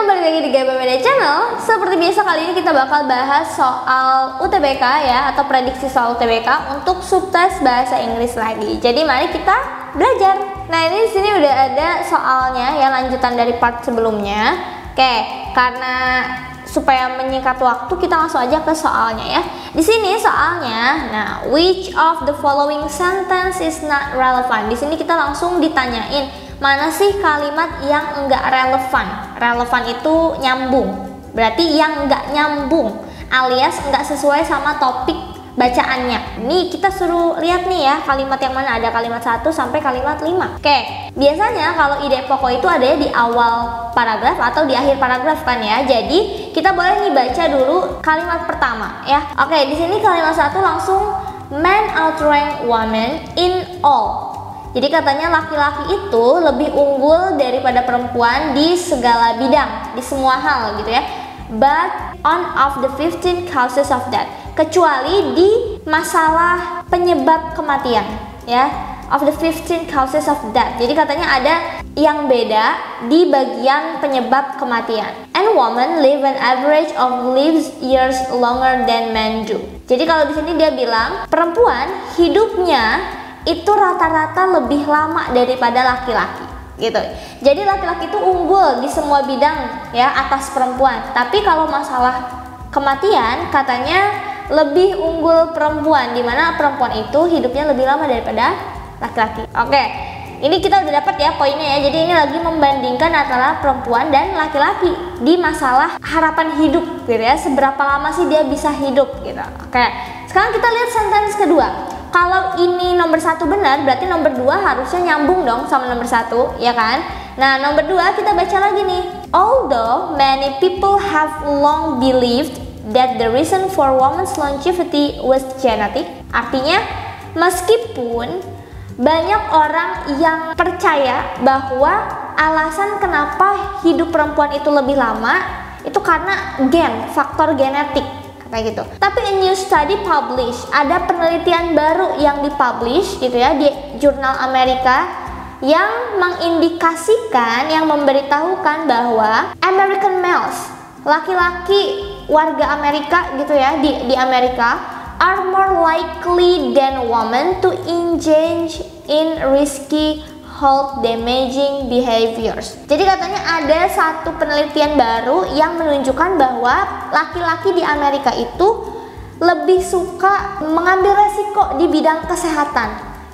balik lagi di Gaba Media Channel. Seperti biasa kali ini kita bakal bahas soal UTBK ya, atau prediksi soal UTBK untuk subtes bahasa Inggris lagi. Jadi mari kita belajar. Nah, ini di sini udah ada soalnya ya, lanjutan dari part sebelumnya. Oke, karena supaya menyingkat waktu kita langsung aja ke soalnya ya. Di sini soalnya, nah, which of the following sentence is not relevant? Di sini kita langsung ditanyain mana sih kalimat yang enggak relevan. Relevan itu nyambung, berarti yang enggak nyambung alias enggak sesuai sama topik bacaannya. Nih kita suruh lihat nih ya, kalimat yang mana, ada kalimat 1 sampai kalimat 5. Oke, biasanya kalau ide pokok itu ada di awal paragraf atau di akhir paragraf kan ya. Jadi kita boleh nih baca dulu kalimat pertama ya. Oke, di sini kalimat 1 langsung men outrank woman in all. Jadi katanya laki-laki itu lebih unggul daripada perempuan di segala bidang, di semua hal gitu ya. But on of the 15 causes of death, kecuali di masalah penyebab kematian ya. Of the 15 causes of death. Jadi katanya ada yang beda di bagian penyebab kematian. And women live an average of lives years longer than men do. Jadi kalau di sini dia bilang perempuan hidupnya itu rata-rata lebih lama daripada laki-laki gitu. Jadi laki-laki itu unggul di semua bidang ya atas perempuan. Tapi kalau masalah kematian katanya lebih unggul perempuan, dimana perempuan itu hidupnya lebih lama daripada laki-laki. Oke, ini kita udah dapat ya poinnya ya. Jadi ini lagi membandingkan antara perempuan dan laki-laki di masalah harapan hidup gitu ya. Seberapa lama sih dia bisa hidup gitu. Oke, sekarang kita lihat sentence kedua. Kalau ini nomor 1 benar, berarti nomor 2 harusnya nyambung dong sama nomor 1, ya kan? Nah, nomor 2 kita baca lagi nih. Although many people have long believed that the reason for women's longevity was genetic. Artinya, meskipun banyak orang yang percaya bahwa alasan kenapa hidup perempuan itu lebih lama itu karena gen, faktor genetik. Kayak gitu. Tapi a new study published, ada penelitian baru yang dipublish gitu ya di jurnal Amerika yang mengindikasikan, yang memberitahukan bahwa American males, laki-laki warga Amerika gitu ya di Amerika, are more likely than women to engage in risky health damaging behaviors. Jadi katanya ada satu penelitian baru yang menunjukkan bahwa laki-laki di Amerika itu lebih suka mengambil resiko di bidang kesehatan,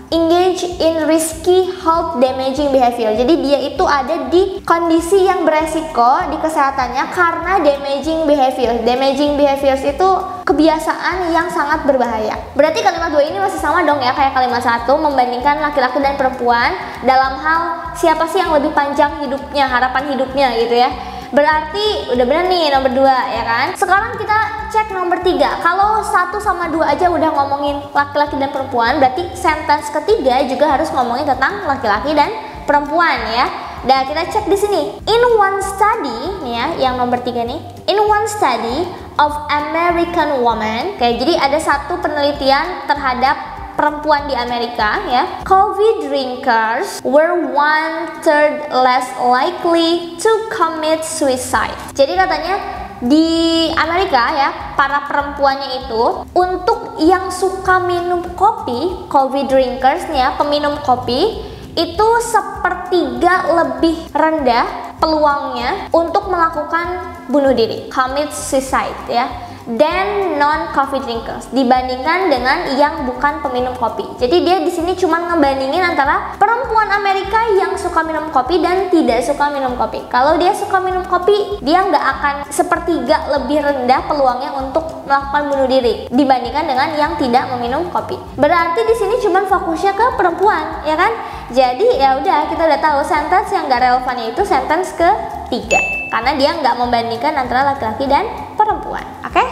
engage in risky health damaging behavior. Jadi dia itu ada di kondisi yang beresiko di kesehatannya karena damaging behavior. Damaging behaviors itu kebiasaan yang sangat berbahaya. Berarti kalimat 2 ini masih sama dong ya kayak kalimat 1, membandingkan laki-laki dan perempuan dalam hal siapa sih yang lebih panjang hidupnya, harapan hidupnya gitu ya. Berarti udah bener nih nomor 2 ya kan. Sekarang kita cek nomor 3. Kalau 1 sama 2 aja udah ngomongin laki-laki dan perempuan, berarti sentence ketiga juga harus ngomongin tentang laki-laki dan perempuan ya. Nah, kita cek di sini. In one study nih ya, yang nomor 3 nih. In one study of American women. Oke, jadi ada satu penelitian terhadap perempuan di Amerika ya. COVID drinkers were 1/3 less likely to commit suicide. Jadi katanya di Amerika ya, para perempuannya itu untuk yang suka minum kopi, COVID drinkers nih ya, peminum kopi, itu 1/3 lebih rendah peluangnya untuk melakukan bunuh diri, commit suicide ya, dan non-coffee drinkers dibandingkan dengan yang bukan peminum kopi. Jadi dia di sini cuma ngebandingin antara perempuan Amerika yang suka minum kopi dan tidak suka minum kopi. Kalau dia suka minum kopi, dia nggak akan 1/3 lebih rendah peluangnya untuk melakukan bunuh diri dibandingkan dengan yang tidak meminum kopi. Berarti di sini cuma fokusnya ke perempuan, ya kan? Jadi ya udah, kita udah tahu sentence yang nggak relevannya itu sentence ketiga, karena dia nggak membandingkan antara laki-laki dan perempuan. Oke?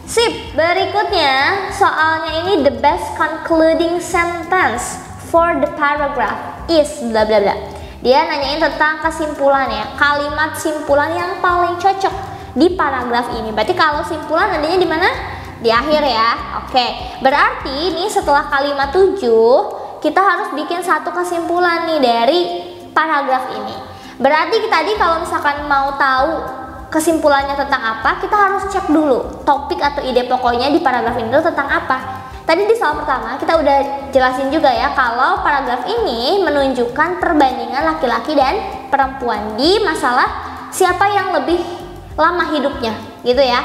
Sip. Berikutnya soalnya ini the best concluding sentence for the paragraph is bla bla bla. Dia nanyain tentang kesimpulannya, kalimat simpulan yang paling cocok di paragraf ini. Berarti kalau simpulan adanya di mana? Di akhir ya. Oke. Berarti ini setelah kalimat 7 kita harus bikin satu kesimpulan nih dari paragraf ini. Berarti tadi kalau misalkan mau tahu kesimpulannya tentang apa, kita harus cek dulu topik atau ide pokoknya di paragraf ini tentang apa. Tadi di soal pertama kita udah jelasin juga ya kalau paragraf ini menunjukkan perbandingan laki-laki dan perempuan di masalah siapa yang lebih lama hidupnya gitu ya.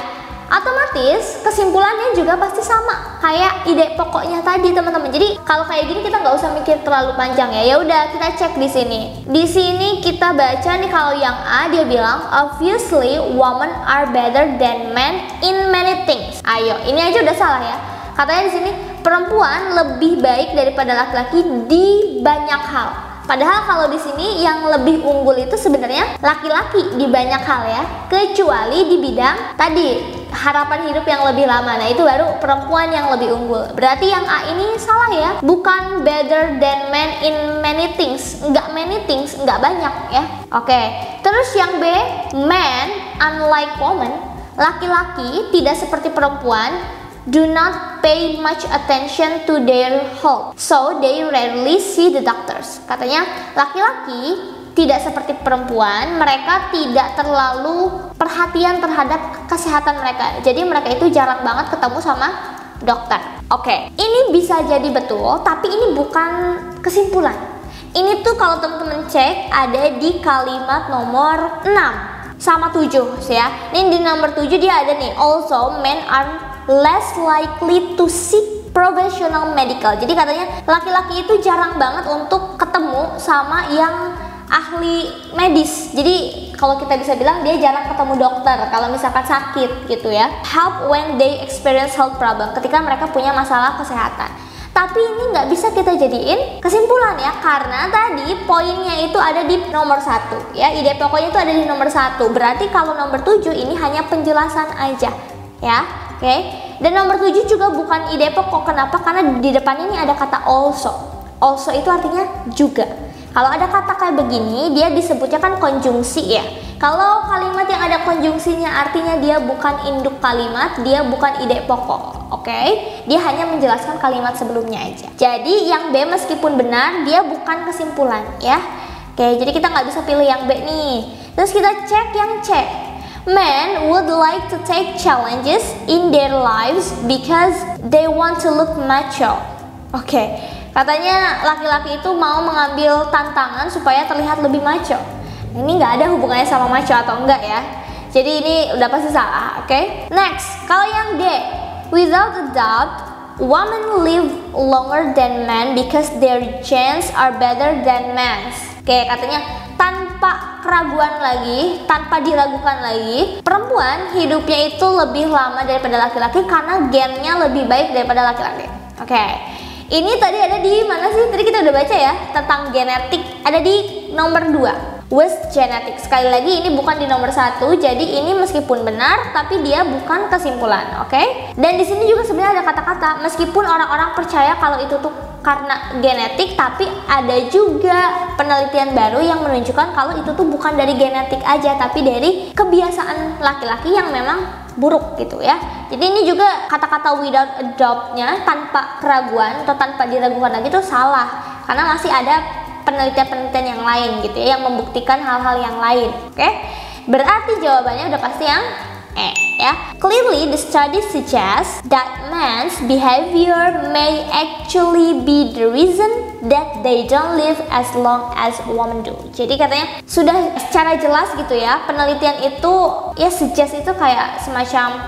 Otomatis kesimpulannya juga pasti sama kayak ide pokoknya tadi teman-teman. Jadi kalau kayak gini kita nggak usah mikir terlalu panjang ya. Ya udah kita cek di sini. Di sini kita baca nih kalau yang A dia bilang obviously women are better than men in many things. Ayo, ini aja udah salah ya. Katanya di sini perempuan lebih baik daripada laki-laki di banyak hal. Padahal kalau di sini yang lebih unggul itu sebenarnya laki-laki di banyak hal ya, kecuali di bidang tadi harapan hidup yang lebih lama. Nah itu baru perempuan yang lebih unggul. Berarti yang A ini salah ya, bukan better than men in many things, nggak many things, nggak banyak ya. Oke, terus yang B, men unlike women, laki-laki tidak seperti perempuan, do not pay much attention to their health, so they rarely see the doctors. Katanya laki-laki tidak seperti perempuan, mereka tidak terlalu perhatian terhadap kesehatan mereka. Jadi mereka itu jarang banget ketemu sama dokter. Oke, ini bisa jadi betul, tapi ini bukan kesimpulan. Ini tuh kalau teman-teman cek ada di kalimat nomor 6 sama 7 ya. Ini di nomor 7 dia ada nih, also men are less likely to seek professional medical. Jadi katanya laki-laki itu jarang banget untuk ketemu sama yang ahli medis. Jadi kalau kita bisa bilang dia jarang ketemu dokter kalau misalkan sakit gitu ya. Help when they experience health problem, ketika mereka punya masalah kesehatan. Tapi ini nggak bisa kita jadiin kesimpulan ya, karena tadi poinnya itu ada di nomor 1 ya, ide pokoknya itu ada di nomor 1. Berarti kalau nomor 7 ini hanya penjelasan aja ya. Oke, dan nomor 7 juga bukan ide pokok. Kenapa? Karena di depannya ini ada kata also. Also itu artinya juga. Kalau ada kata kayak begini, dia disebutnya kan konjungsi ya. Kalau kalimat yang ada konjungsinya artinya dia bukan induk kalimat, dia bukan ide pokok. Oke, dia hanya menjelaskan kalimat sebelumnya aja. Jadi yang B meskipun benar, dia bukan kesimpulan ya. Oke, jadi kita nggak bisa pilih yang B nih. Terus kita cek yang C. Men would like to take challenges in their lives because they want to look macho. Oke, katanya laki-laki itu mau mengambil tantangan supaya terlihat lebih macho. Ini nggak ada hubungannya sama macho atau enggak ya. Jadi ini udah pasti salah. Oke. Next, kalau yang D, without a doubt, women live longer than men because their genes are better than men's. Oke, katanya tanpa keraguan lagi, tanpa diragukan lagi, perempuan hidupnya itu lebih lama daripada laki-laki karena gennya lebih baik daripada laki-laki. Oke, ini tadi ada di mana sih? Tadi kita udah baca ya tentang genetik, ada di nomor 2. With genetics. Sekali lagi ini bukan di nomor 1, jadi ini meskipun benar tapi dia bukan kesimpulan, oke? Dan di sini juga sebenarnya ada kata-kata meskipun orang-orang percaya kalau itu tuh karena genetik, tapi ada juga penelitian baru yang menunjukkan kalau itu tuh bukan dari genetik aja, tapi dari kebiasaan laki-laki yang memang buruk gitu ya. Jadi ini juga kata-kata without a doubt-nya, tanpa keraguan atau tanpa diragukan lagi itu salah, karena masih ada penelitian-penelitian yang lain gitu ya, yang membuktikan hal-hal yang lain. Oke, berarti jawabannya udah pasti yang E ya. Clearly the study suggests that men's behavior may actually be the reason that they don't live as long as women do. Jadi katanya sudah secara jelas gitu ya, penelitian itu ya suggest itu kayak semacam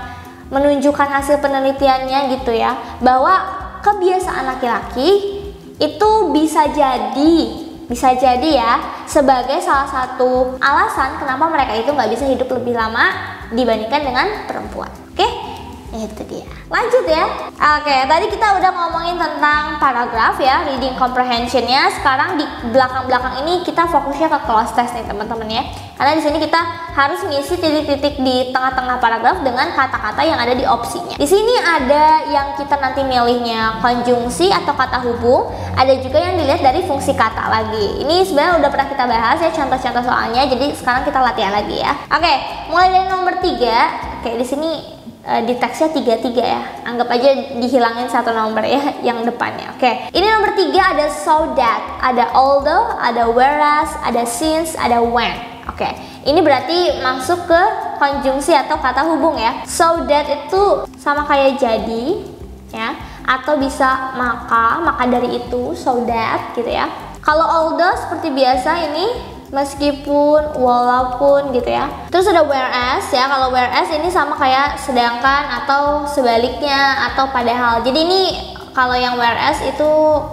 menunjukkan hasil penelitiannya gitu ya, bahwa kebiasaan laki-laki itu bisa jadi ya sebagai salah satu alasan kenapa mereka itu nggak bisa hidup lebih lama dibandingkan dengan perempuan. Oke, itu dia. Lanjut ya. Oke, tadi kita udah ngomongin tentang paragraf ya, reading comprehensionnya. Sekarang di belakang-belakang ini kita fokusnya ke cloze test nih teman-teman ya. Karena di sini kita harus ngisi titik-titik di tengah-tengah paragraf dengan kata-kata yang ada di opsinya. Di sini ada yang kita nanti milihnya konjungsi atau kata hubung. Ada juga yang dilihat dari fungsi kata lagi. Ini sebenarnya udah pernah kita bahas ya contoh-contoh soalnya. Jadi sekarang kita latihan lagi ya. Oke, mulai dari nomor 3. Oke, di sini di teksnya 33 ya. Anggap aja dihilangin satu nomor ya yang depannya. Oke. Ini nomor 3 ada so that, ada although, ada whereas, ada since, ada when. Oke. Ini berarti masuk ke konjungsi atau kata hubung ya. So that itu sama kayak jadi ya, atau bisa maka dari itu, so that gitu ya. Kalau although seperti biasa ini meskipun, walaupun gitu ya. Terus ada whereas ya. Kalau whereas ini sama kayak sedangkan atau sebaliknya atau padahal. Jadi ini kalau yang whereas itu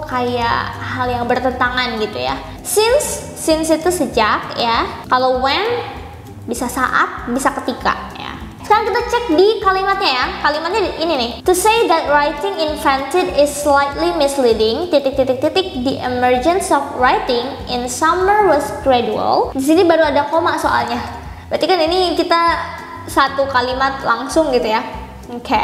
kayak hal yang bertentangan gitu ya. Since itu sejak ya. Kalau when bisa saat, bisa ketika ya. Sekarang kita cek di kalimatnya ya. Kalimatnya ini nih. To say that writing invented is slightly misleading. The emergence of writing in summer was gradual. Di sini baru ada koma soalnya. Berarti kan ini kita satu kalimat langsung gitu ya. Oke.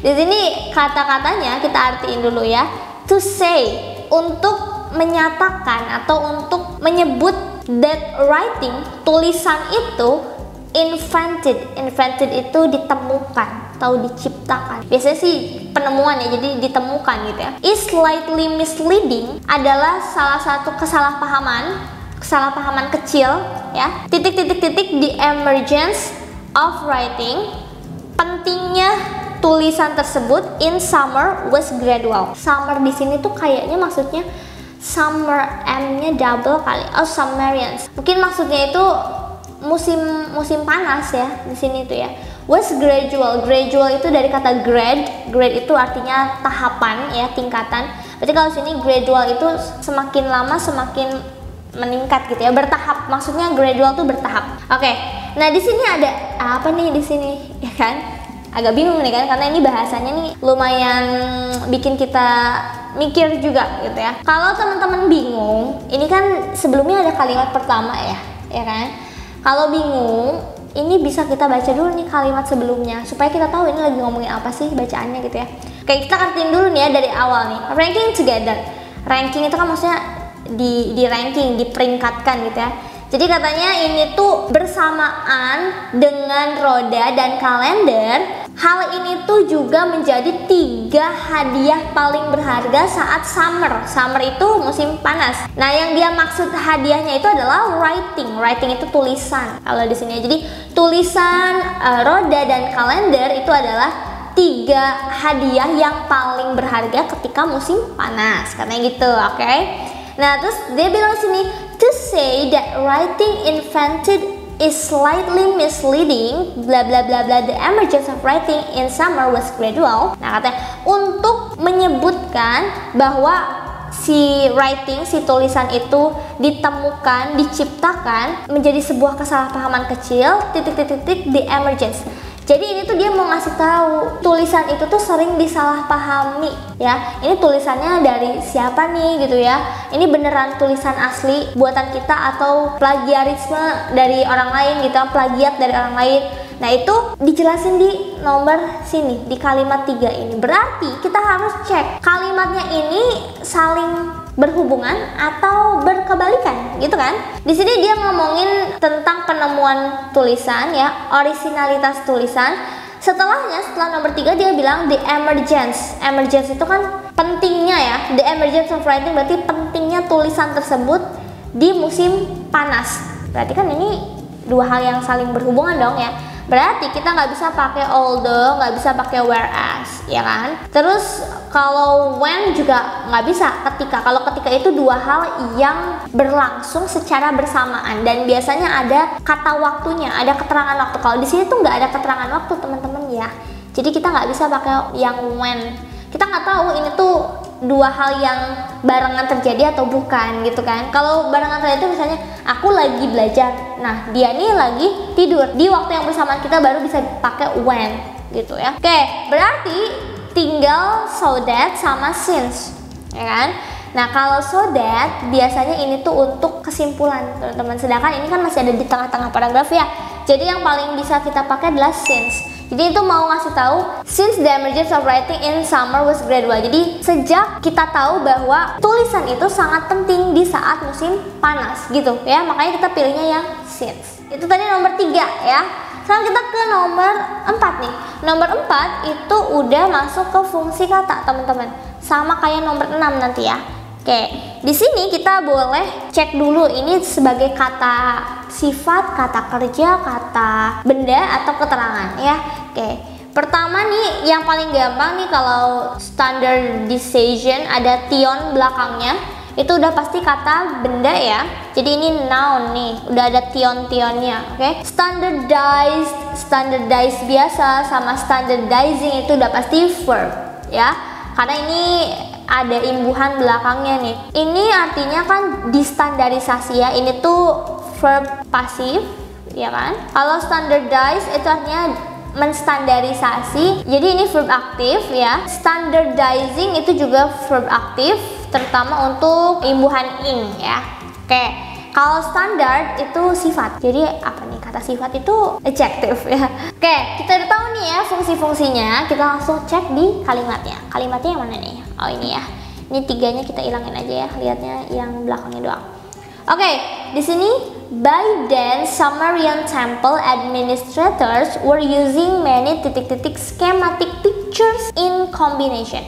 Di sini kata-katanya kita artiin dulu ya. To say, untuk menyatakan atau untuk menyebut that writing, tulisan itu invented itu ditemukan atau diciptakan. Biasanya sih penemuan ya, jadi ditemukan gitu ya. Is slightly misleading adalah salah satu kesalahpahaman kecil ya. The emergence of writing, pentingnya tulisan tersebut in summer was gradual. Summer di sini tuh kayaknya maksudnya summer, M-nya double kali. Oh, summerians. Mungkin maksudnya itu musim panas ya di sini tuh ya. Was gradual. Gradual itu dari kata grade. Grade itu artinya tahapan ya, tingkatan. Berarti kalau sini gradual itu semakin lama semakin meningkat gitu ya, bertahap. Maksudnya gradual tuh bertahap. Oke. Nah, di sini ada apa nih di sini ya kan? Agak bingung nih kan, karena ini bahasanya nih lumayan bikin kita mikir juga gitu ya. Kalau teman-teman bingung, ini kan sebelumnya ada kalimat pertama ya kan? Kalau bingung, ini bisa kita baca dulu nih kalimat sebelumnya supaya kita tahu ini lagi ngomongin apa sih bacaannya gitu ya. Kayak kita artiin dulu nih ya dari awal nih. Ranking together. Ranking itu kan maksudnya di ranking, diperingkatkan gitu ya. Jadi katanya ini tuh bersamaan dengan roda dan kalender. Hal ini tuh juga menjadi 3 hadiah paling berharga saat summer. Summer itu musim panas. Nah, yang dia maksud hadiahnya itu adalah writing. Writing itu tulisan. Kalau di sini, jadi tulisan, roda dan kalender itu adalah 3 hadiah yang paling berharga ketika musim panas. Katanya gitu, oke? Nah, terus dia bilang sini, to say that writing invented is slightly misleading, bla bla bla bla, the emergence of writing in summer was gradual. Nah, katanya untuk menyebutkan bahwa si writing, si tulisan itu ditemukan, diciptakan menjadi sebuah kesalahpahaman kecil, the emergence. Jadi ini tuh dia mau ngasih tahu tulisan itu tuh sering disalahpahami ya. Ini tulisannya dari siapa nih gitu ya. Ini beneran tulisan asli buatan kita atau plagiarisme dari orang lain gitu, plagiat dari orang lain. Nah, itu dijelasin di nomor sini, di kalimat 3 ini. Berarti kita harus cek kalimatnya ini saling berhubungan atau berkebalikan gitu kan. Di sini dia ngomongin tentang penemuan tulisan ya, orisinalitas tulisan. Setelah nomor 3 dia bilang the emergence. Emergence itu kan pentingnya ya. The emergence of writing berarti pentingnya tulisan tersebut di musim panas. Berarti kan ini 2 hal yang saling berhubungan dong ya. Berarti kita nggak bisa pakai although, nggak bisa pakai whereas, ya kan? Terus kalau when juga nggak bisa ketika. Kalau ketika itu 2 hal yang berlangsung secara bersamaan dan biasanya ada kata waktunya, ada keterangan waktu. Kalau di sini tuh nggak ada keterangan waktu teman-teman ya. Jadi kita nggak bisa pakai yang when. Kita nggak tahu ini tuh 2 hal yang barengan terjadi atau bukan gitu kan. Kalau barengan terjadi misalnya aku lagi belajar, nah dia nih lagi tidur, di waktu yang bersamaan kita baru bisa pakai when gitu ya. Oke, berarti tinggal so that sama since ya kan. Nah, kalau so that biasanya ini tuh untuk kesimpulan teman-teman, sedangkan ini kan masih ada di tengah-tengah paragraf ya. Jadi yang paling bisa kita pakai adalah since. Jadi itu mau ngasih tahu since the emergence of writing in summer was gradual. Jadi sejak kita tahu bahwa tulisan itu sangat penting di saat musim panas gitu ya. Makanya kita pilihnya yang since. Itu tadi nomor 3 ya. Sekarang kita ke nomor 4 nih. Nomor 4 itu udah masuk ke fungsi kata, teman-teman. Sama kayak nomor 6 nanti ya. Oke, di sini kita boleh cek dulu ini sebagai kata sifat, kata kerja, kata benda atau keterangan ya. Oke. Pertama nih, yang paling gampang nih kalau standardization ada tion belakangnya, itu udah pasti kata benda ya. Jadi ini noun nih, udah ada tion-tionnya, oke? Standardized biasa sama standardizing itu udah pasti verb ya. Karena ini ada imbuhan belakangnya nih. Ini artinya kan distandarisasi ya. Ini tuh verb pasif, ya kan? Kalau standardize itu artinya menstandarisasi. Jadi ini verb aktif ya. Standardizing itu juga verb aktif, terutama untuk imbuhan ing ya. Oke. Kalau standard itu sifat. Jadi apa nih, kata sifat itu adjective ya. Oke, kita udah tahu nih ya fungsi-fungsinya. Kita langsung cek di kalimatnya. Kalimatnya yang mana nih? Oh ini ya. Ini tiganya kita ilangin aja ya. Lihatnya yang belakangnya doang. Oke, di sini by then Sumerian temple administrators were using many titik-titik schematic pictures in combination.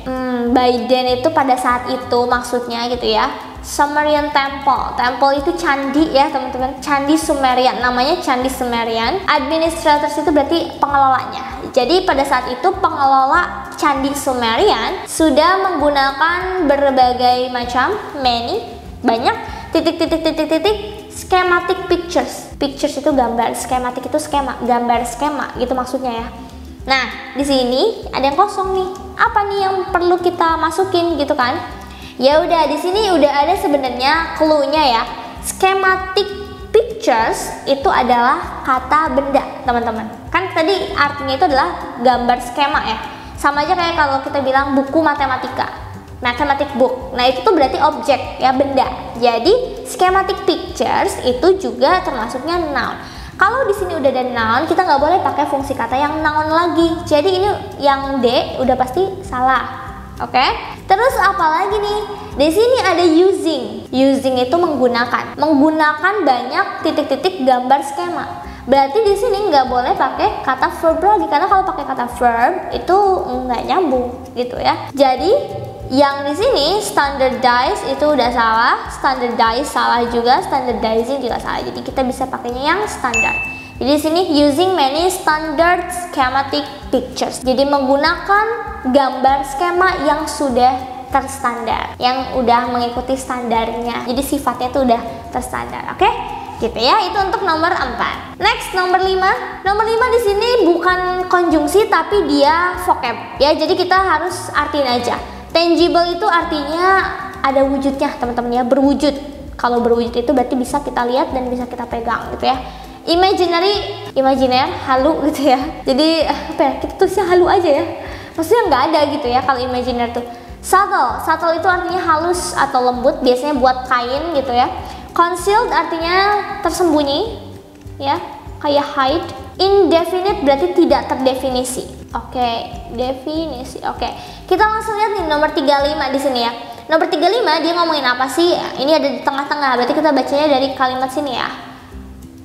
By then itu pada saat itu maksudnya gitu ya. Sumerian temple. Temple itu candi ya teman-teman. Candi Sumerian. Namanya candi Sumerian. Administrators itu berarti pengelolanya. Jadi pada saat itu pengelola candi Sumerian sudah menggunakan berbagai macam banyak titik-titik schematic pictures. Pictures itu gambar, schematic itu skema, gambar skema gitu maksudnya ya. Nah, di sini ada yang kosong nih. Apa nih yang perlu kita masukin gitu kan? Ya udah, di sini udah ada sebenarnya clue-nya ya. Schematic pictures itu adalah kata benda, teman-teman. Kan tadi artinya itu adalah gambar skema ya. Sama aja kayak kalau kita bilang buku matematika, mathematic book. Nah, itu tuh berarti objek ya, benda. Jadi, schematic pictures itu juga termasuknya noun. Kalau di sini udah ada noun, kita nggak boleh pakai fungsi kata yang noun lagi. Jadi ini yang D udah pasti salah. Oke, terus apa lagi nih? Di sini ada using. Using itu menggunakan banyak titik-titik gambar skema. Berarti di sini nggak boleh pakai kata verb lagi, karena kalau pakai kata verb itu nggak nyambung gitu ya. Jadi yang di sini standardize itu udah salah, standardize salah juga, standardizing juga salah. Jadi kita bisa pakainya yang standar. Jadi di sini using many standard schematic pictures. Jadi menggunakan gambar skema yang sudah terstandar, yang udah mengikuti standarnya. Jadi sifatnya itu udah terstandar. Oke? Gitu ya. Itu untuk nomor 4. Next, nomor 5. Nomor 5 di sini bukan konjungsi tapi dia vocab. Ya, jadi kita harus artiin aja. Tangible itu artinya ada wujudnya, teman-teman ya, berwujud. Kalau berwujud itu berarti bisa kita lihat dan bisa kita pegang gitu ya. Imaginer, halu gitu ya. Jadi apa ya, kita tulisnya halu aja ya. Maksudnya nggak ada gitu ya kalau imaginer tuh. Subtle itu artinya halus atau lembut, biasanya buat kain gitu ya. Concealed artinya tersembunyi ya, kayak hide. Indefinite berarti tidak terdefinisi. Oke, definisi. Oke, kita langsung lihat nih nomor 35 di sini ya. Nomor 35 dia ngomongin apa sih? Ini ada di tengah-tengah, berarti kita bacanya dari kalimat sini ya.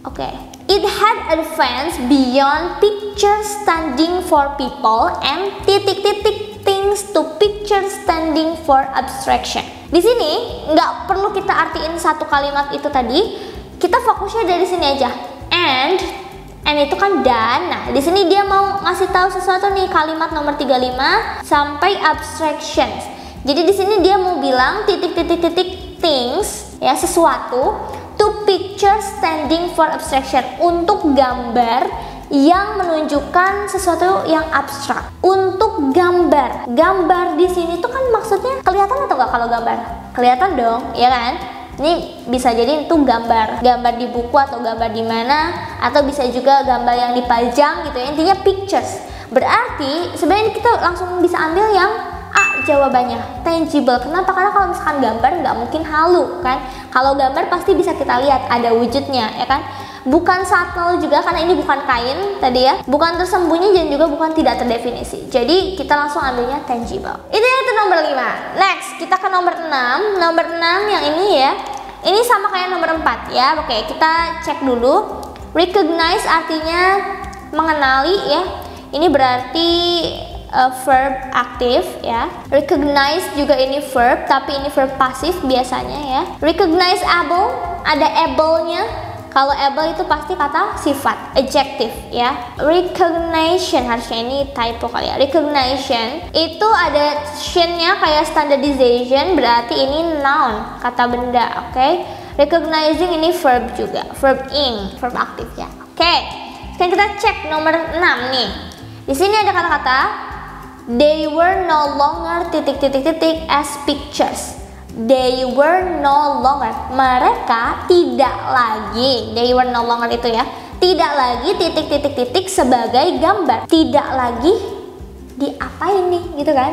Oke, it had advanced beyond picture standing for people and titik-titik things to picture standing for abstraction. Di sini nggak perlu kita artiin satu kalimat itu tadi, kita fokusnya dari sini aja. And itu kan dan. Nah, di sini dia mau ngasih tahu sesuatu nih, kalimat nomor 35 sampai abstractions. Jadi di sini dia mau bilang titik-titik things ya, sesuatu, to picture standing for abstraction, untuk gambar yang menunjukkan sesuatu yang abstrak. Untuk gambar di sini tuh kan maksudnya kelihatan atau nggak? Kalau gambar kelihatan dong, ya kan? Ini bisa jadi itu gambar di buku atau gambar di mana, atau bisa juga gambar yang dipajang gitu ya. Intinya pictures. Berarti sebenarnya kita langsung bisa ambil yang A jawabannya, tangible. Kenapa? Karena kalau misalkan gambar nggak mungkin halu kan. Kalau gambar pasti bisa kita lihat ada wujudnya ya kan. Bukan subtle juga karena ini bukan kain tadi ya. Bukan tersembunyi dan juga bukan tidak terdefinisi. Jadi kita langsung ambilnya tangible. Itu nomor 5. Next, kita ke nomor 6. Nomor 6 yang ini ya. Ini sama kayak nomor 4 ya. Oke, kita cek dulu. Recognize artinya mengenali ya. Ini berarti verb aktif ya. Recognize juga ini verb, tapi ini verb pasif biasanya ya. Recognize able, ada able-nya. Kalau able itu pasti kata sifat, adjective ya. Recognition, harusnya ini typo kali ya. Recognition itu ada tion-nya kayak standardization, berarti ini noun, kata benda, oke. Recognizing ini verb juga, verb ing, verb aktif ya. Oke. Sekarang kita cek nomor 6 nih. Di sini ada kata-kata they were no longer as pictures. They were no longer. Mereka tidak lagi. They were no longer itu ya. Tidak lagi sebagai gambar. Tidak lagi diapain nih gitu kan?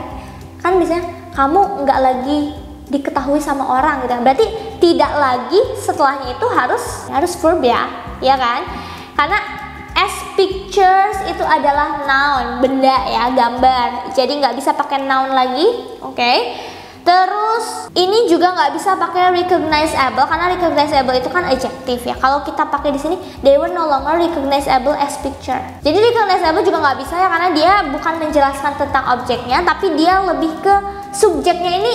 Kan biasanya kamu nggak lagi diketahui sama orang gitu. Berarti tidak lagi setelahnya itu harus verb ya, ya kan? Karena as pictures itu adalah noun, benda ya, gambar. Jadi nggak bisa pakai noun lagi, oke? Terus ini juga nggak bisa pakai recognizable karena recognizable itu kan adjective ya. Kalau kita pakai di sini, they were no longer recognizable as picture. Jadi recognizable juga nggak bisa ya karena dia bukan menjelaskan tentang objeknya, tapi dia lebih ke subjeknya ini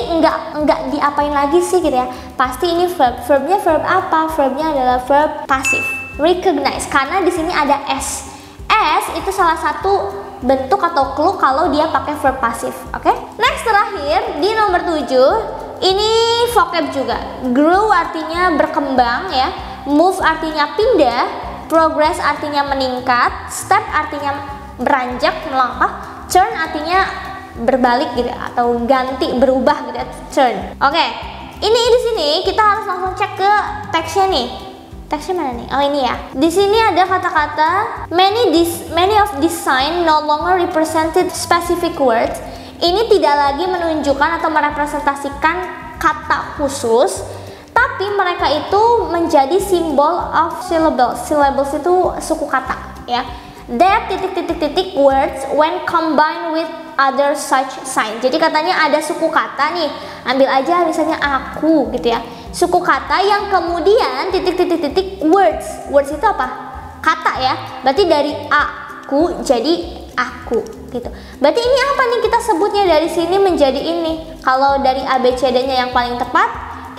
nggak diapain lagi sih gitu ya. Pasti ini verb. Verbnya verb apa? Verbnya adalah verb pasif. Recognize karena di sini ada s. S itu salah satu bentuk atau clue kalau dia pakai verb pasif, oke? Next terakhir di nomor 7 ini vocab juga. Grow artinya berkembang ya, move artinya pindah, progress artinya meningkat, step artinya beranjak, melangkah, turn artinya berbalik gitu atau ganti, berubah gitu, turn. Oke. Ini di sini kita harus langsung cek ke teksnya nih. Teksnya mana nih? Oh ini ya. Di sini ada kata-kata many of this sign no longer represented specific words. Ini tidak lagi menunjukkan atau merepresentasikan kata khusus, tapi mereka itu menjadi simbol of syllables. Syllables itu suku kata ya. That words when combined with other such sign. Jadi katanya ada suku kata nih. Ambil aja misalnya aku gitu ya. Suku kata yang kemudian words. Words itu apa? Kata ya. Berarti dari aku jadi aku gitu. Berarti ini apa nih kita sebutnya dari sini menjadi ini. Kalau dari ABCD-nya yang paling tepat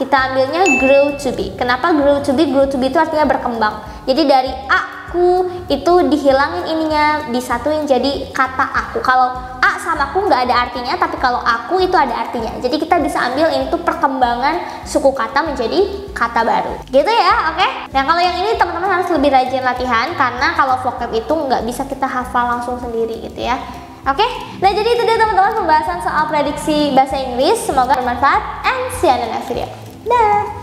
kita ambilnya grow to be. Kenapa grow to be? Grow to be itu artinya berkembang. Jadi dari aku itu dihilangin ininya, disatuin jadi kata aku. Kalau a sama aku nggak ada artinya, tapi kalau aku itu ada artinya. Jadi kita bisa ambil ini tuh perkembangan suku kata menjadi kata baru. Gitu ya, oke? Nah kalau yang ini teman-teman harus lebih rajin latihan karena kalau vocab itu nggak bisa kita hafal langsung sendiri gitu ya. Oke? Nah jadi itu dia teman-teman pembahasan soal prediksi bahasa Inggris. Semoga bermanfaat and see you in the next video. Dah.